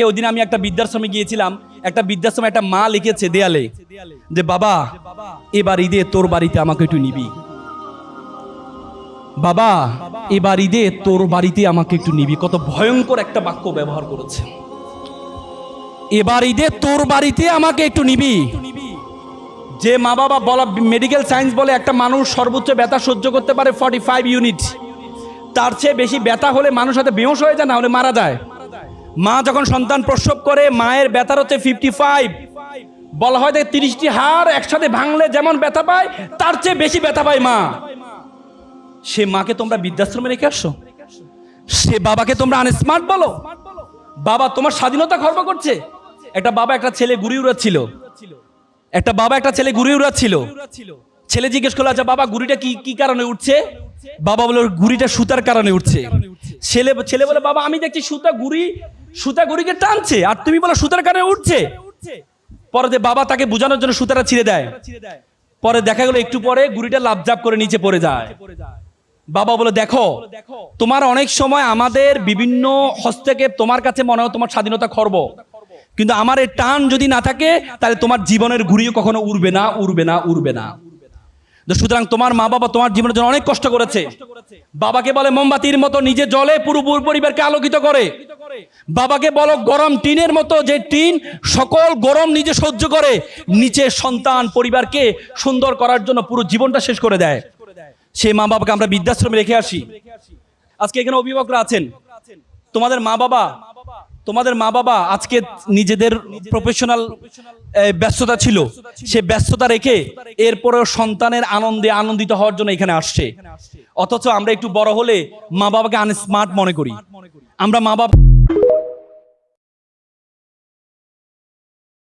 ওই দিন আমি একটা বৃদ্ধাশ্রমে গিয়েছিলাম। একটা বৃদ্ধাশ্রমে একটা মা লিখেছে দেয়ালে যে বাবা এবার ঈদে তোর বাড়িতে আমাকে একটু নিবি, বাবা এবার ঈদে তোর বাড়িতে আমাকে একটু নিবি। কত ভয়ঙ্কর একটা বাক্য ব্যবহার করেছে, এবার ঈদে তোর বাড়িতে আমাকে একটু নিবি। যে মা বাবা বলা, মেডিকেল সায়েন্স বলে একটা মানুষ সর্বোচ্চ ব্যথা সহ্য করতে পারে 45 ইউনিট। তার চেয়ে বেশি ব্যথা হলে মানুষ হয়তো বেহুশ হয়ে যায়, না হলে মারা যায়। মা যখন সন্তান প্রসব করে মায়ের ব্যথার হচ্ছে 55। বলা হয় যে 30টি হাড় একসাথে ভাঙলে যেমন ব্যথা পায় তার চেয়ে বেশি ব্যথা পায় মা। সে মাকে তোমরা বৃদ্ধাশ্রমে রেখে আসছো, সে বাবাকে তোমরা আনস্মার্ট বলো। বাবা তোমার স্বাধীনতা খর্ব করছে। একটা বাবা একটা ছেলে ঘুড়ি উড়াচ্ছিল, একটা বাবা একটা ছেলে ঘুড়ি উড়াচ্ছিল। ছেলে জিজ্ঞেস করলো, আচ্ছা বাবা ঘুড়িটা কি কি কারণে উঠছে? বাবা বলে ঘুড়িটা সুতার কারণে উঠছে। ছেলে বলে বাবা আমি দেখছি সুতা ঘুড়িকে টানছে, আর তুমি বলো সুতার কারণে উঠছে। পরে যে বাবা তাকে বোঝানোর জন্য সুতাটা ছিঁড়ে দেয়। পরে দেখা গেল একটু পরে ঘুড়িটা লাফঝাপ করে নিচে পড়ে যায়। বাবা বলে দেখো তোমার অনেক সময় আমাদের বিভিন্ন হস্তক্ষেপ তোমার কাছে মনে হয় তোমার স্বাধীনতা খর্ব, কিন্তু আমার এই টান যদি না থাকে তাহলে তোমার জীবনের ঘুড়িও কখনো উড়বে না, উড়বে না, উড়বে না। সুতরাং তোমার মা বাবা তোমার জীবনের জন্য অনেক কষ্ট করেছে। বাবাকে বলে মোমবাতির মতো নিজে জ্বলে পুরো পরিবারকে আলোকিত করে। বাবাকে বলো গরম টিনের মতো, যে টিন সকল গরম নিজে সহ্য করে, নিচে সন্তান পরিবারকে সুন্দর করার জন্য পুরো জীবনটা শেষ করে দেয়। সেই মা বাবাকে আমরা বৃদ্ধাশ্রমে রেখে আসি। আজকে এখানে অভিভাবকরা আছেন, তোমাদের মা বাবা আজকে নিজেদের প্রফেশনাল ব্যস্ততা ছিল, সে ব্যস্ততা রেখে এরপরেও সন্তানের আনন্দে আনন্দিত হওয়ার জন্য এখানে আসছে। অথচ আমরা একটু বড় হলে মা বাবাকে আনস্মার্ট মনে করি। আমরা মা বাবা